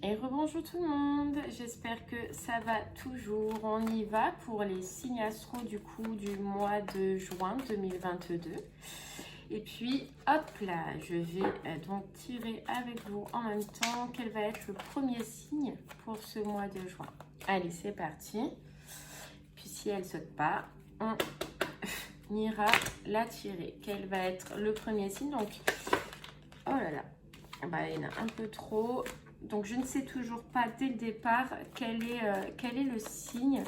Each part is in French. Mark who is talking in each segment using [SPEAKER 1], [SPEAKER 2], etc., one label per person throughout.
[SPEAKER 1] Et rebonjour tout le monde, j'espère que ça va toujours. On y va pour les signes astro du coup du mois de juin 2022. Et puis hop là, je vais donc tirer avec vous en même temps quel va être le premier signe pour ce mois de juin. Allez, c'est parti. Puis si elle saute pas, on ira la tirer. Quel va être le premier signe? Donc, oh là là, bah, il y en a un peu trop. Donc, je ne sais toujours pas dès le départ quel est le signe.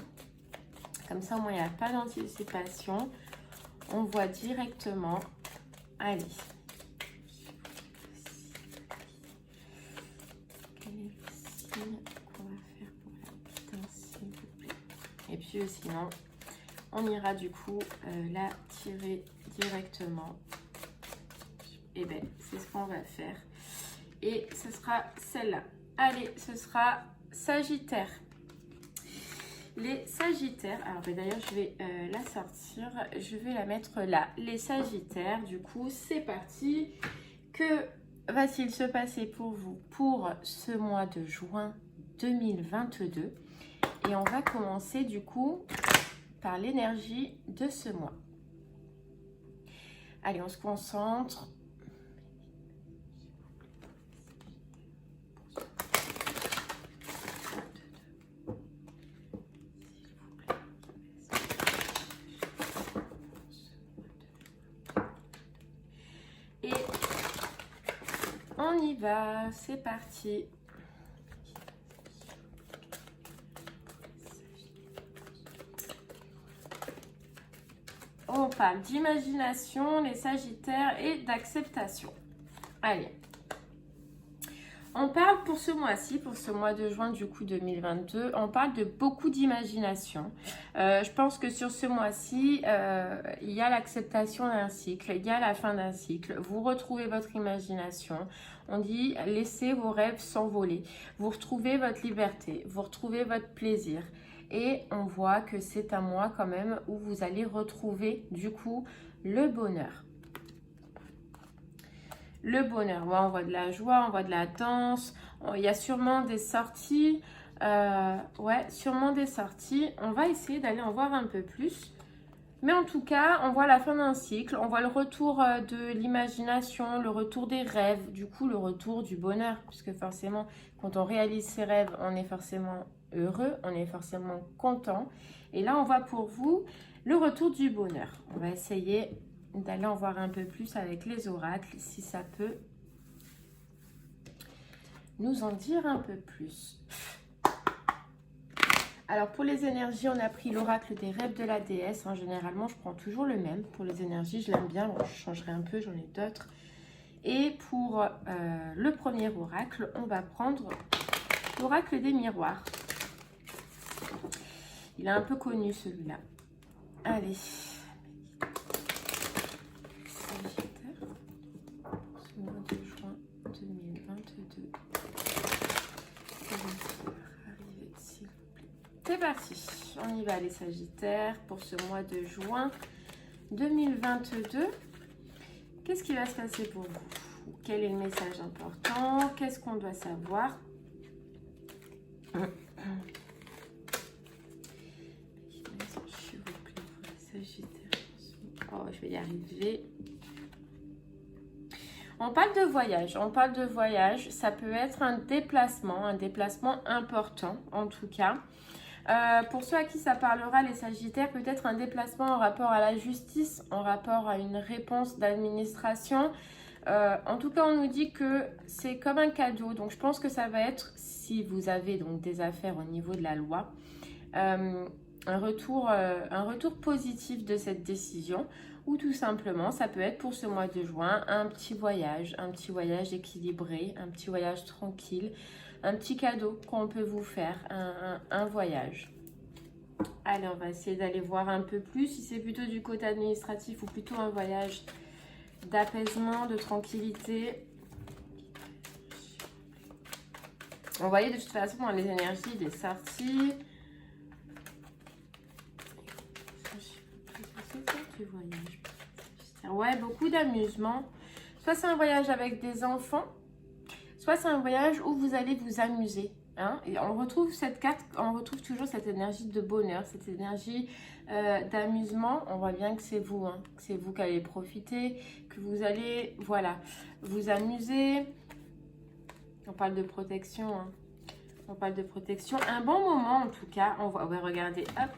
[SPEAKER 1] Comme ça, au moins, il n'y a pas d'anticipation. On voit directement. Allez. Quel est le signe qu'on va faire pour la putain, s'il vous plaît? Et puis, sinon, on ira du coup la tirer directement. Et bien, c'est ce qu'on va faire. Et ce sera celle-là. Allez, ce sera Sagittaire. Les Sagittaires, alors d'ailleurs je vais la sortir, je vais la mettre là. Les Sagittaires, du coup, c'est parti. Que va-t-il se passer pour vous pour ce mois de juin 2022? Et on va commencer du coup par l'énergie de ce mois. Allez, on se concentre. Et on y va, c'est parti. On parle d'imagination, les Sagittaires, et d'acceptation. Allez. On parle pour ce mois-ci, pour ce mois de juin du coup 2022, on parle de beaucoup d'imagination. Je pense que sur ce mois-ci, il y a l'acceptation d'un cycle, il y a la fin d'un cycle. Vous retrouvez votre imagination. On dit laissez vos rêves s'envoler. Vous retrouvez votre liberté, vous retrouvez votre plaisir. Et on voit que c'est un mois quand même où vous allez retrouver du coup le bonheur. Le bonheur, ouais, on voit de la joie, on voit de la danse, il y a sûrement des sorties, ouais, sûrement des sorties. On va essayer d'aller en voir un peu plus. Mais en tout cas, on voit la fin d'un cycle, on voit le retour de l'imagination, le retour des rêves, du coup le retour du bonheur. Puisque forcément, quand on réalise ses rêves, on est forcément heureux, on est forcément content. Et là, on voit pour vous le retour du bonheur. On va essayer d'aller en voir un peu plus avec les oracles, si ça peut nous en dire un peu plus. Alors pour les énergies, on a pris l'oracle des rêves de la déesse. Généralement, je prends toujours le même. Pour les énergies, je l'aime bien. Bon, je changerai un peu, j'en ai d'autres. Et pour le premier oracle, on va prendre l'oracle des miroirs. Il est un peu connu celui-là. Allez. C'est parti, on y va les Sagittaires pour ce mois de juin 2022. Qu'est-ce qui va se passer pour vous? Quel est le message important? Qu'est-ce qu'on doit savoir? S'il vous plaît, pour les Sagittaires. Oh, je vais y arriver. On parle de voyage, ça peut être un déplacement important en tout cas. Pour ceux à qui ça parlera, les Sagittaires, peut-être un déplacement en rapport à la justice, en rapport à une réponse d'administration. En tout cas, on nous dit que c'est comme un cadeau. Donc, je pense que ça va être, si vous avez donc des affaires au niveau de la loi, un retour positif de cette décision. Ou tout simplement, ça peut être pour ce mois de juin, un petit voyage équilibré, un petit voyage tranquille. Un petit cadeau qu'on peut vous faire, un voyage. Allez, on va essayer d'aller voir un peu plus. Si c'est plutôt du côté administratif ou plutôt un voyage d'apaisement, de tranquillité. On voyait de toute façon dans les énergies des sorties. Ouais, beaucoup d'amusement. Soit c'est un voyage avec des enfants. soit c'est un voyage où vous allez vous amuser. Hein, et on retrouve cette carte, on retrouve toujours cette énergie de bonheur, cette énergie d'amusement. On voit bien que c'est vous, hein, que c'est vous qui allez profiter, que vous allez, voilà, vous amuser. On parle de protection, hein. On parle de protection. Un bon moment en tout cas. On va regarder, hop.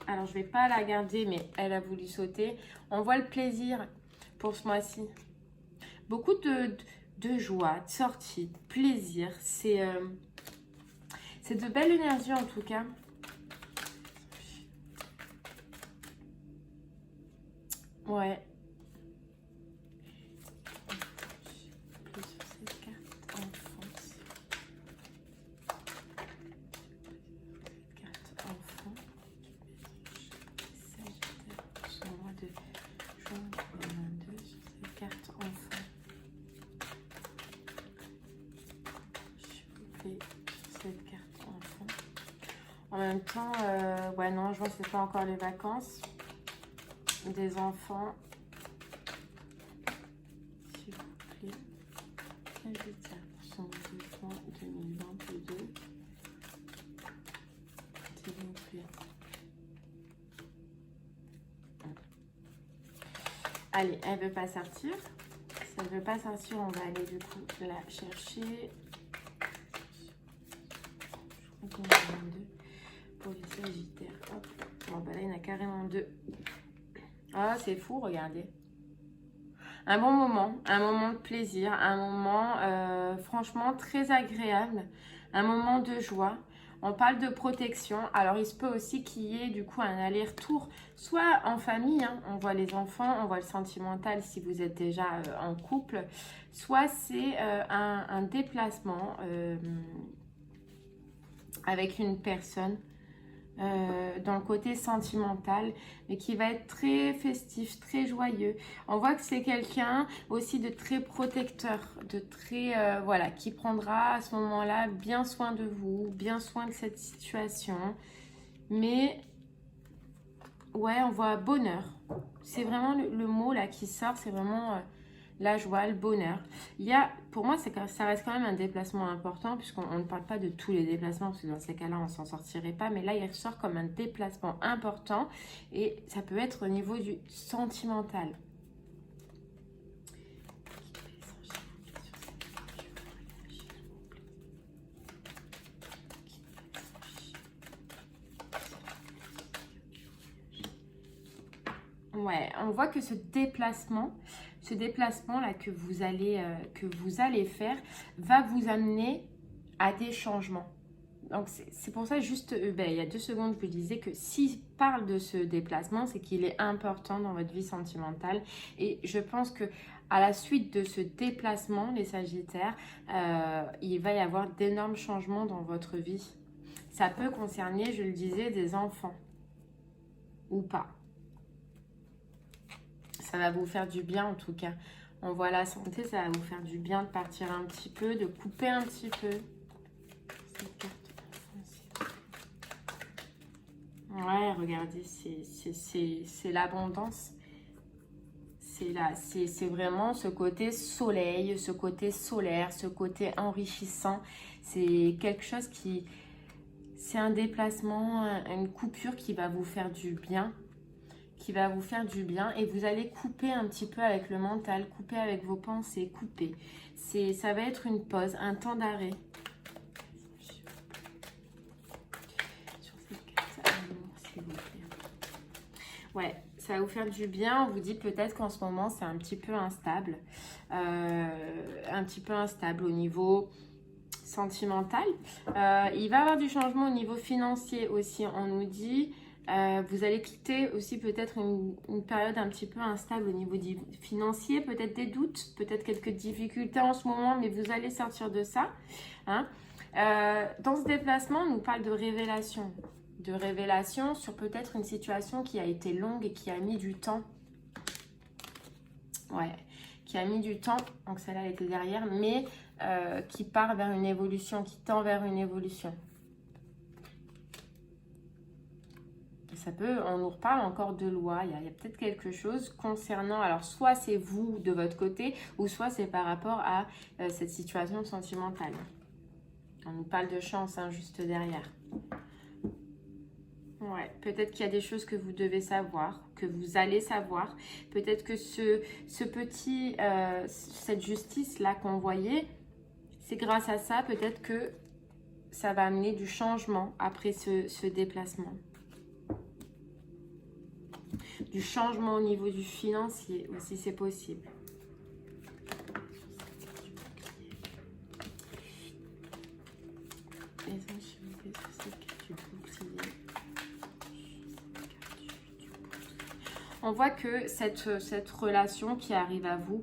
[SPEAKER 1] Alors je vais pas la garder, mais elle a voulu sauter. On voit le plaisir pour ce mois-ci. Beaucoup de joie, de sortie, de plaisir. C'est de belle énergie en tout cas. Ouais. Plus sur cette carte enfance. Carte enfant. Sagittaire. Sur le mois de juin 2022. Sur cette carte enfant. S'il vous plaît. Sur cette carte enfant. En même temps, ouais, non, je vois que c'est pas encore les vacances des enfants. S'il vous plaît. Sagittaire pour son mois de juin 2022. S'il vous plaît. Allez, elle veut pas sortir. Si elle veut pas sortir, on va aller du coup la chercher. 2022 pour les Sagittaires. Hop. Bon, bah là, il y en a carrément deux. Ah, c'est fou, regardez. Un bon moment, un moment de plaisir, un moment franchement très agréable, un moment de joie. On parle de protection. Alors, il se peut aussi qu'il y ait du coup un aller-retour, soit en famille, hein, on voit les enfants, on voit le sentimental si vous êtes déjà en couple, soit c'est un déplacement avec une personne. Dans le côté sentimental, mais qui va être très festif, très joyeux. On voit que c'est quelqu'un aussi de très protecteur, de très, voilà, qui prendra à ce moment-là bien soin de vous, bien soin de cette situation. Mais, ouais, on voit bonheur. C'est vraiment le mot là qui sort, c'est vraiment la joie, le bonheur. Il y a, pour moi, ça reste quand même un déplacement important, puisqu'on ne parle pas de tous les déplacements, parce que dans ces cas-là, on ne s'en sortirait pas. Mais là, il ressort comme un déplacement important, et ça peut être au niveau du sentimental. Ouais, on voit que ce déplacement là que vous allez faire va vous amener à des changements. Donc c'est pour ça juste, il y a 2 secondes, je vous disais que s'il parle de ce déplacement, c'est qu'il est important dans votre vie sentimentale. Et je pense que à la suite de ce déplacement, les Sagittaires, il va y avoir d'énormes changements dans votre vie. Ça peut concerner, je le disais, des enfants ou pas. Ça va vous faire du bien en tout cas. On voit la santé, ça va vous faire du bien de partir un petit peu, de couper un petit peu. Cette carte. Ouais, regardez, c'est l'abondance. C'est vraiment ce côté soleil, ce côté solaire, ce côté enrichissant. C'est quelque chose qui... C'est un déplacement, une coupure qui va vous faire du bien. Qui va vous faire du bien, et vous allez couper un petit peu avec le mental, couper avec vos pensées, couper. Ça va être une pause, un temps d'arrêt. Sur cette carte amour, s'il vous plaît. Ouais, ça va vous faire du bien. On vous dit peut-être qu'en ce moment, c'est un petit peu instable. Au niveau sentimental. Il va y avoir du changement au niveau financier aussi, on nous dit. Vous allez quitter aussi peut-être une période un petit peu instable au niveau financier, peut-être des doutes, peut-être quelques difficultés en ce moment, mais vous allez sortir de ça. Hein. Dans ce déplacement, on nous parle de révélation sur peut-être une situation qui a été longue et qui a mis du temps. Ouais, qui a mis du temps, donc celle-là elle était derrière, mais qui part vers une évolution, qui tend vers une évolution. On nous reparle encore de loi. Il y a peut-être quelque chose concernant, alors soit c'est vous de votre côté, ou soit c'est par rapport à cette situation sentimentale. On nous parle de chance, hein, juste derrière. Ouais, peut-être qu'il y a des choses que vous devez savoir, que vous allez savoir. Peut-être que cette justice-là qu'on voyait, c'est grâce à ça, peut-être que ça va amener du changement après ce déplacement. Du changement au niveau du financier aussi, c'est possible. On voit que cette relation qui arrive à vous,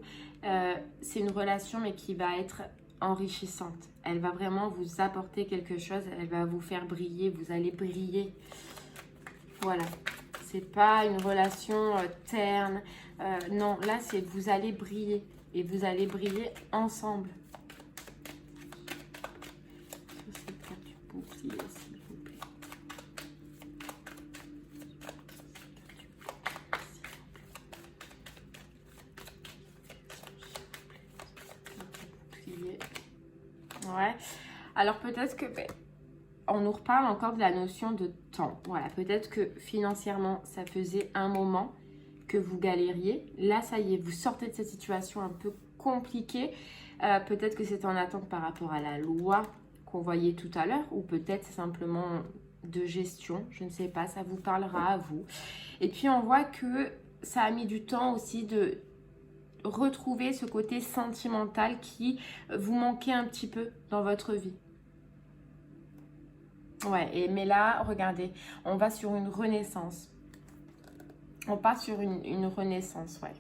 [SPEAKER 1] c'est une relation mais qui va être enrichissante. Elle va vraiment vous apporter quelque chose, elle va vous faire briller, vous allez briller. Voilà, c'est pas une relation terne, non, là c'est vous allez briller et vous allez briller ensemble. Ouais, alors peut-être que on nous reparle encore de la notion de temps. Voilà, peut-être que financièrement, ça faisait un moment que vous galériez. Là, ça y est, vous sortez de cette situation un peu compliquée. Peut-être que c'est en attente par rapport à la loi qu'on voyait tout à l'heure, ou peut-être c'est simplement de gestion. Je ne sais pas, ça vous parlera à vous. Et puis, on voit que ça a mis du temps aussi de retrouver ce côté sentimental qui vous manquait un petit peu dans votre vie. Ouais, mais là, regardez, on va sur une renaissance. On part sur une renaissance, ouais.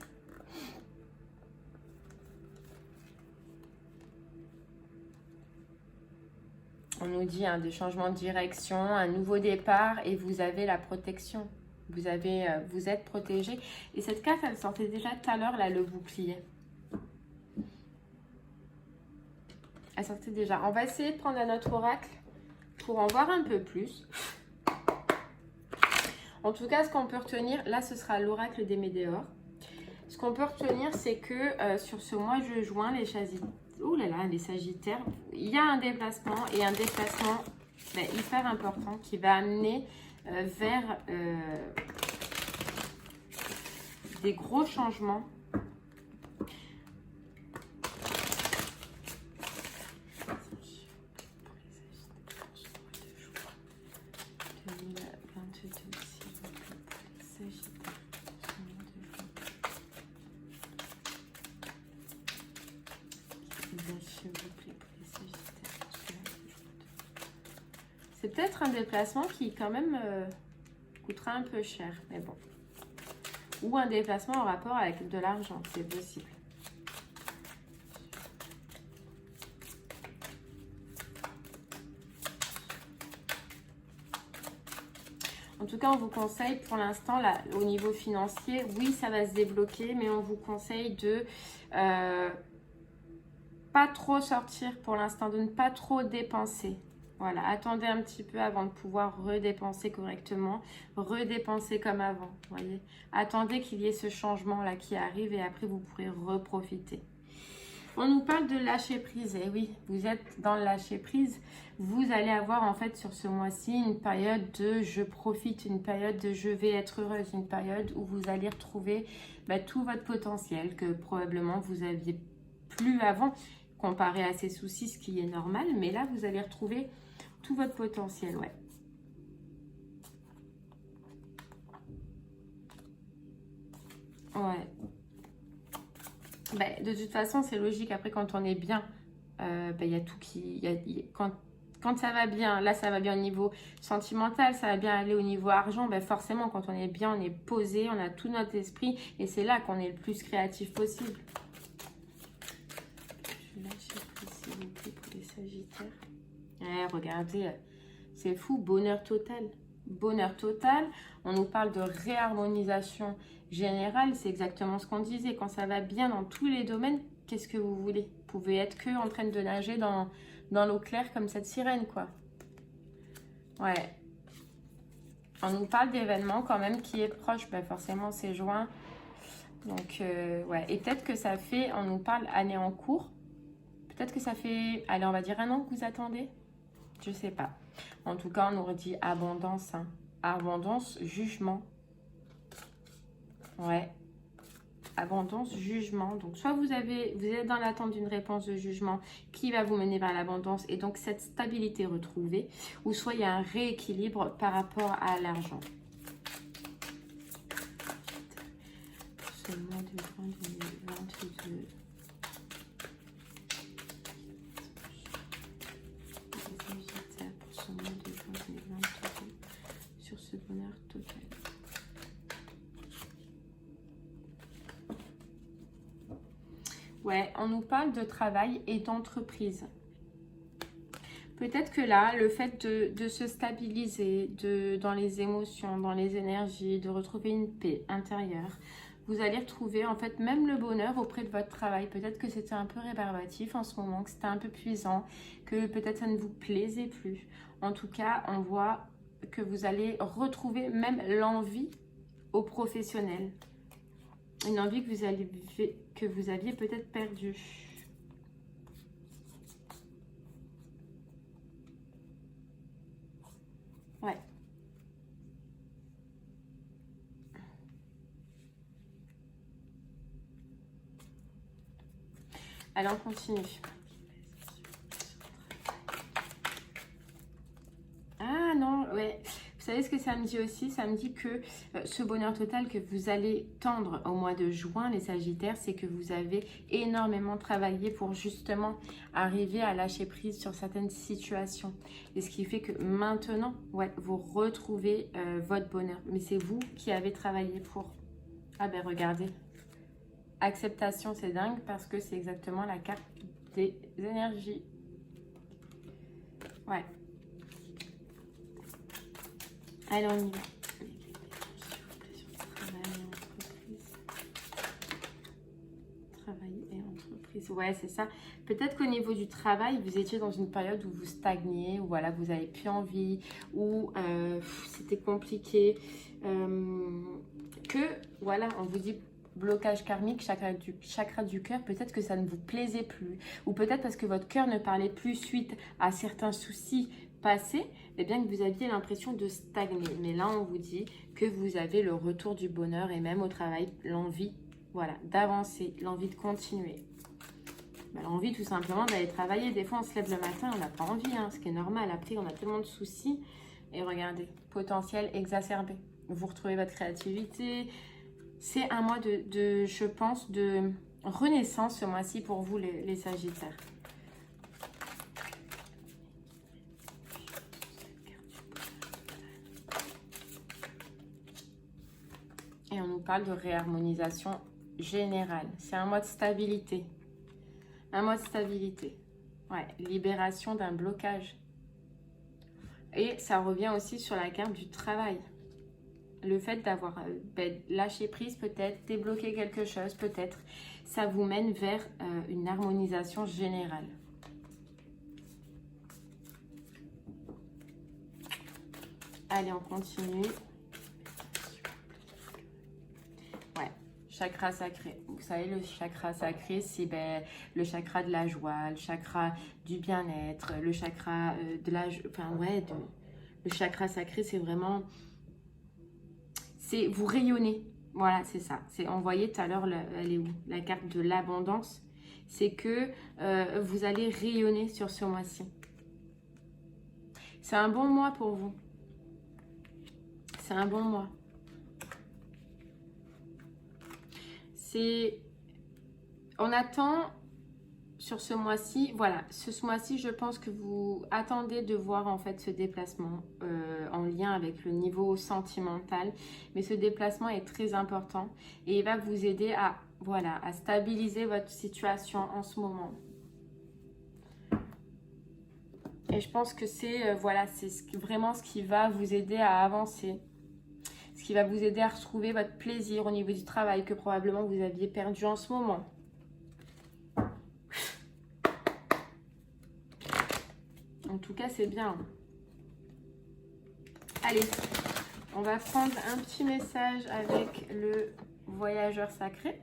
[SPEAKER 1] On nous dit des changements de direction, un nouveau départ et vous avez la protection. Vous êtes protégé. Et cette carte, elle sortait déjà tout à l'heure, là, le bouclier. Elle sortait déjà. On va essayer de prendre un autre oracle pour en voir un peu plus. En tout cas, ce qu'on peut retenir, là, ce sera l'oracle des météores. Ce qu'on peut retenir, c'est que sur ce mois de juin, les Sagittaires, il y a un déplacement et un déplacement hyper important qui va amener vers des gros changements. C'est peut-être un déplacement qui quand même coûtera un peu cher, mais bon. Ou un déplacement en rapport avec de l'argent, c'est possible. En tout cas, on vous conseille pour l'instant, là, au niveau financier, oui, ça va se débloquer, mais on vous conseille de pas trop sortir pour l'instant, de ne pas trop dépenser. Voilà, attendez un petit peu avant de pouvoir redépenser correctement, redépenser comme avant, voyez. Attendez qu'il y ait ce changement-là qui arrive et après vous pourrez reprofiter. On nous parle de lâcher prise, et oui, vous êtes dans le lâcher prise. Vous allez avoir en fait sur ce mois-ci une période de je profite, une période de je vais être heureuse, une période où vous allez retrouver tout votre potentiel que probablement vous aviez plus avant comparé à ces soucis, ce qui est normal, mais là vous allez retrouver tout votre potentiel, ouais. Ouais. De toute façon, c'est logique. Après, quand on est bien, il y a tout qui... Quand ça va bien, là, ça va bien au niveau sentimental, ça va bien aller au niveau argent. Forcément, quand on est bien, on est posé, on a tout notre esprit. Et c'est là qu'on est le plus créatif possible. Je lâche prise, s'il vous plaît, pour les Sagittaires. Ouais, regardez, c'est fou, bonheur total. Bonheur total, on nous parle de réharmonisation générale, c'est exactement ce qu'on disait. Quand ça va bien dans tous les domaines, qu'est-ce que vous voulez? Vous pouvez être que en train de nager dans l'eau claire comme cette sirène, quoi. Ouais. On nous parle d'événements quand même qui est proche. Ben, forcément, c'est juin. Donc, ouais. Et peut-être que ça fait, on nous parle année en cours. Peut-être que ça fait, allez, on va dire 1 an que vous attendez. Je sais pas. En tout cas, on nous redit abondance. Hein. Abondance, jugement. Ouais. Abondance, jugement. Donc, soit vous êtes dans l'attente d'une réponse de jugement qui va vous mener vers l'abondance et donc cette stabilité retrouvée, ou soit il y a un rééquilibre par rapport à l'argent. Pour ce mois de juin 2022. Pour ce mois de juin 2022 sur ce bonheur total. Ouais, on nous parle de travail et d'entreprise. Peut-être que là, le fait de se stabiliser dans les émotions, dans les énergies, de retrouver une paix intérieure, vous allez retrouver en fait même le bonheur auprès de votre travail. Peut-être que c'était un peu rébarbatif en ce moment, que c'était un peu puissant, que peut-être ça ne vous plaisait plus. En tout cas, on voit que vous allez retrouver même l'envie au professionnel. Une envie que vous aviez peut-être perdue. Ouais. Allez, on continue. Ah non, ouais. Vous savez ce que ça me dit aussi? Ça me dit que ce bonheur total que vous allez tendre au mois de juin, les Sagittaires, c'est que vous avez énormément travaillé pour justement arriver à lâcher prise sur certaines situations. Et ce qui fait que maintenant, ouais, vous retrouvez votre bonheur. Mais c'est vous qui avez travaillé pour. Ah ben regardez. Acceptation, c'est dingue parce que c'est exactement la carte des énergies. Ouais. Allez, on y va. Travail et entreprise. Ouais, c'est ça. Peut-être qu'au niveau du travail, vous étiez dans une période où vous stagniez, où voilà, vous n'avez plus envie, où c'était compliqué. Que, voilà, on vous dit blocage karmique, chakra du cœur, peut-être que ça ne vous plaisait plus. Ou peut-être parce que votre cœur ne parlait plus suite à certains soucis passé, eh bien que vous aviez l'impression de stagner. Mais là, on vous dit que vous avez le retour du bonheur et même au travail, l'envie, voilà, d'avancer, l'envie de continuer. Ben, l'envie tout simplement d'aller travailler. Des fois, on se lève le matin, on n'a pas envie, hein, ce qui est normal. Après, on a tellement de soucis. Et regardez, potentiel exacerbé. Vous retrouvez votre créativité. C'est un mois je pense, de renaissance ce mois-ci pour vous, les Sagittaires. Et on nous parle de réharmonisation générale. C'est un mois de stabilité. Un mois de stabilité. Ouais, libération d'un blocage. Et ça revient aussi sur la carte du travail. Le fait d'avoir lâché prise peut-être, débloqué quelque chose peut-être, ça vous mène vers une harmonisation générale. Allez, on continue. Ouais, chakra sacré. Vous savez, le chakra sacré, c'est le chakra de la joie, le chakra du bien-être, le chakra de la... Enfin, ouais, le chakra sacré, c'est vraiment... C'est vous rayonnez. Voilà, c'est ça. On voyait tout à l'heure, elle est où? La carte de l'abondance. C'est que vous allez rayonner sur ce mois-ci. C'est un bon mois pour vous. C'est un bon mois. On attend sur ce mois-ci, voilà, ce mois-ci, je pense que vous attendez de voir en fait ce déplacement en lien avec le niveau sentimental. Mais ce déplacement est très important et il va vous aider à, voilà, à stabiliser votre situation en ce moment. Et je pense que c'est voilà, c'est vraiment ce qui va vous aider à avancer. Ce qui va vous aider à retrouver votre plaisir au niveau du travail que probablement vous aviez perdu en ce moment. En tout cas, c'est bien. Allez, On va prendre un petit message avec le voyageur sacré.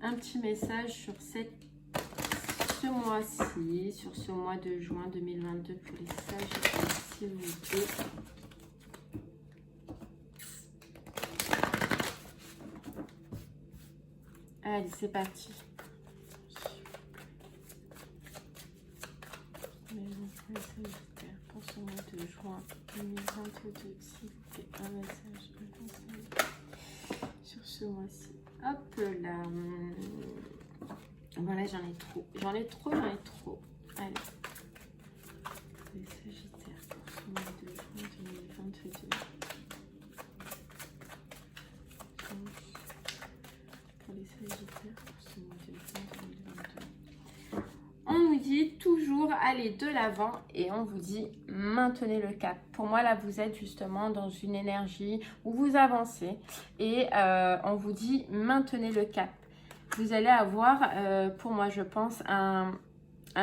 [SPEAKER 1] Un petit message sur ce mois-ci, sur ce mois de juin 2022 pour les Sagittaires, s'il vous plaît. Allez, c'est parti. Les Sagittaires, pour ce mois de juin 2022, s'il vous plaît, un message, un conseil sur ce mois-ci. Hop là. Voilà, j'en ai trop. Allez. Les Sagittaires, pour ce mois de juin 2022. Pour les Sagittaires, pour ce mois de juin 2022. On nous dit toujours aller de l'avant et on vous dit maintenez le cap. Pour moi, là, vous êtes justement dans une énergie où vous avancez et on vous dit maintenez le cap. Vous allez avoir, pour moi, je pense, un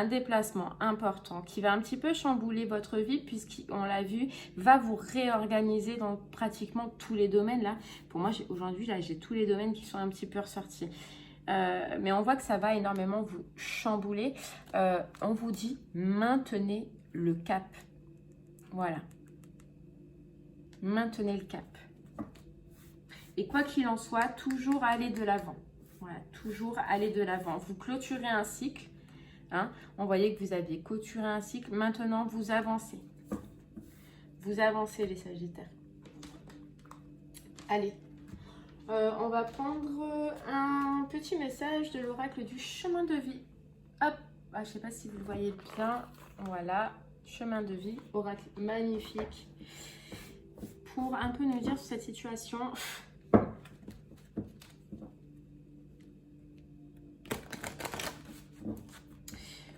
[SPEAKER 1] déplacement important qui va un petit peu chambouler votre vie puisqu'on l'a vu, va vous réorganiser dans pratiquement tous les domaines. Là, pour moi, aujourd'hui, là, j'ai tous les domaines qui sont un petit peu ressortis. Mais on voit que ça va énormément vous chambouler. On vous dit maintenez le cap. Voilà. Maintenez le cap. Et quoi qu'il en soit, toujours aller de l'avant. Voilà, toujours aller de l'avant. Vous clôturez un cycle. Hein, on voyait que vous aviez clôturé un cycle. Maintenant, vous avancez. Vous avancez, les Sagittaires. Allez. On va prendre un petit message de l'oracle du chemin de vie. Hop, je ne sais pas si vous le voyez bien. Voilà, chemin de vie, oracle magnifique. Pour un peu nous dire sur cette situation.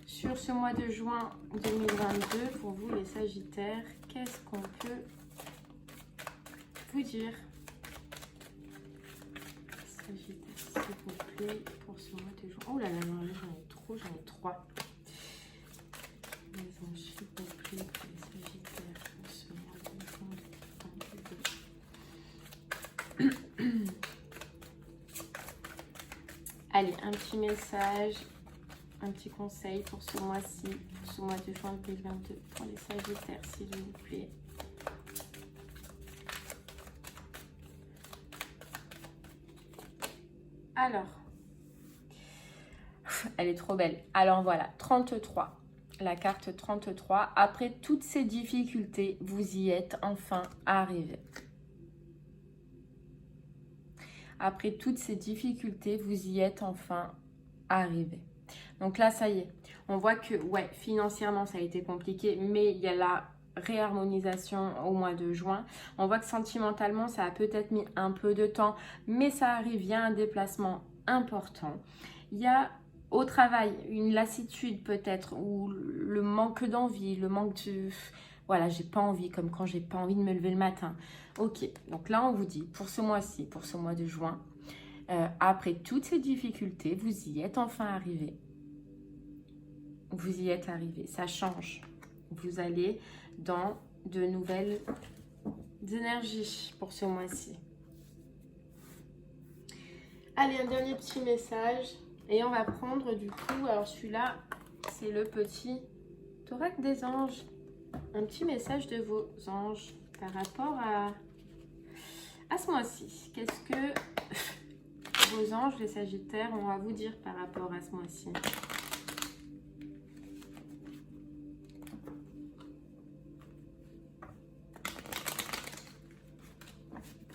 [SPEAKER 1] Sur ce mois de juin 2022, pour vous les Sagittaires, qu'est-ce qu'on peut vous dire? Sagittaire, s'il vous plaît, pour ce mois de juin. Oh là là, non, j'en ai trop, j'en ai 3. Les anges, s'il vous plaît, pour les Sagittaires, pour ce mois de juin 2022. Allez, un petit message, un petit conseil pour ce mois-ci, pour ce mois de juin 2022, pour les Sagittaires, s'il vous plaît. Alors, elle est trop belle. Alors voilà, 33, la carte 33. Après toutes ces difficultés, vous y êtes enfin arrivé. Après toutes ces difficultés, vous y êtes enfin arrivé. Donc là, ça y est. On voit que, ouais, financièrement, ça a été compliqué, mais il y a la réharmonisation au mois de juin. On voit que sentimentalement, ça a peut-être mis un peu de temps, mais ça arrive. Il y a un déplacement important. Il y a au travail une lassitude peut-être, ou le manque d'envie, le manque de... Voilà, j'ai pas envie, comme quand j'ai pas envie de me lever le matin. Ok, donc là, on vous dit, pour ce mois-ci, pour ce mois de juin, après toutes ces difficultés, vous y êtes enfin arrivé. Vous y êtes arrivé, ça change. Vous allez dans de nouvelles énergies pour ce mois-ci. Allez, un dernier petit message. Et on va prendre du coup, alors celui-là, c'est le petit oracle des anges. Un petit message de vos anges par rapport à ce mois-ci. Qu'est-ce que vos anges, les Sagittaires, ont à vous dire par rapport à ce mois-ci?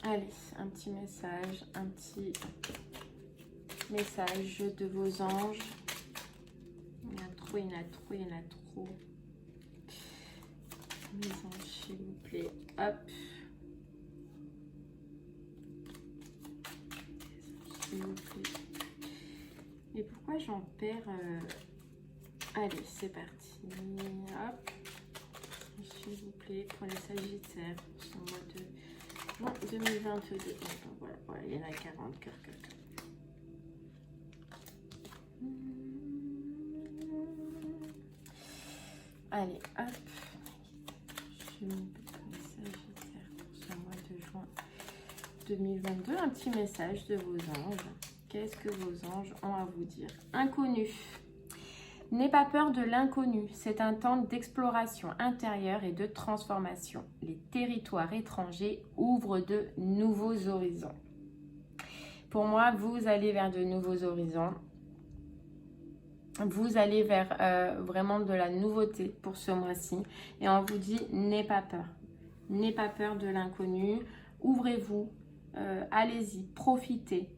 [SPEAKER 1] Allez, un petit message de vos anges. Il y en a trop, il y en a trop, il y en a trop. Mes anges, s'il vous plaît. Hop. S'il vous plaît. Et pourquoi j'en perds Allez, c'est parti. Hop. S'il vous plaît, pour les Sagittaires, pour ce mois de juin 2022. Voilà, il y en a 40, cœur. Allez, hop. Je vais mettre les Sagittaires. 2022, un petit message de vos anges. Qu'est-ce que vos anges ont à vous dire? Inconnu. N'aie pas peur de l'inconnu. C'est un temps d'exploration intérieure et de transformation. Les territoires étrangers ouvrent de nouveaux horizons. Pour moi, vous allez vers de nouveaux horizons. Vous allez vers vraiment de la nouveauté pour ce mois-ci. Et on vous dit, n'aie pas peur. N'aie pas peur de l'inconnu. Ouvrez-vous. Allez-y. Profitez.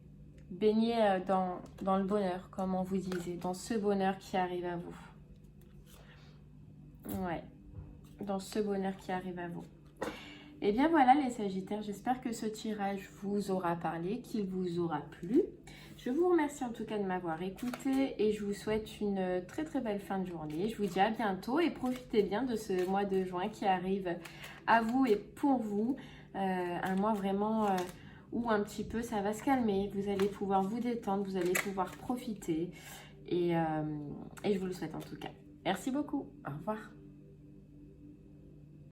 [SPEAKER 1] Baignez dans le bonheur, comme on vous disait. Dans ce bonheur qui arrive à vous. Ouais. Dans ce bonheur qui arrive à vous. Et bien voilà les Sagittaires. J'espère que ce tirage vous aura parlé, qu'il vous aura plu. Je vous remercie en tout cas de m'avoir écouté et je vous souhaite une très très belle fin de journée. Je vous dis à bientôt et profitez bien de ce mois de juin qui arrive à vous et pour vous. Un mois vraiment où un petit peu ça va se calmer. Vous allez pouvoir vous détendre, vous allez pouvoir profiter et je vous le souhaite en tout cas. Merci beaucoup. Au revoir.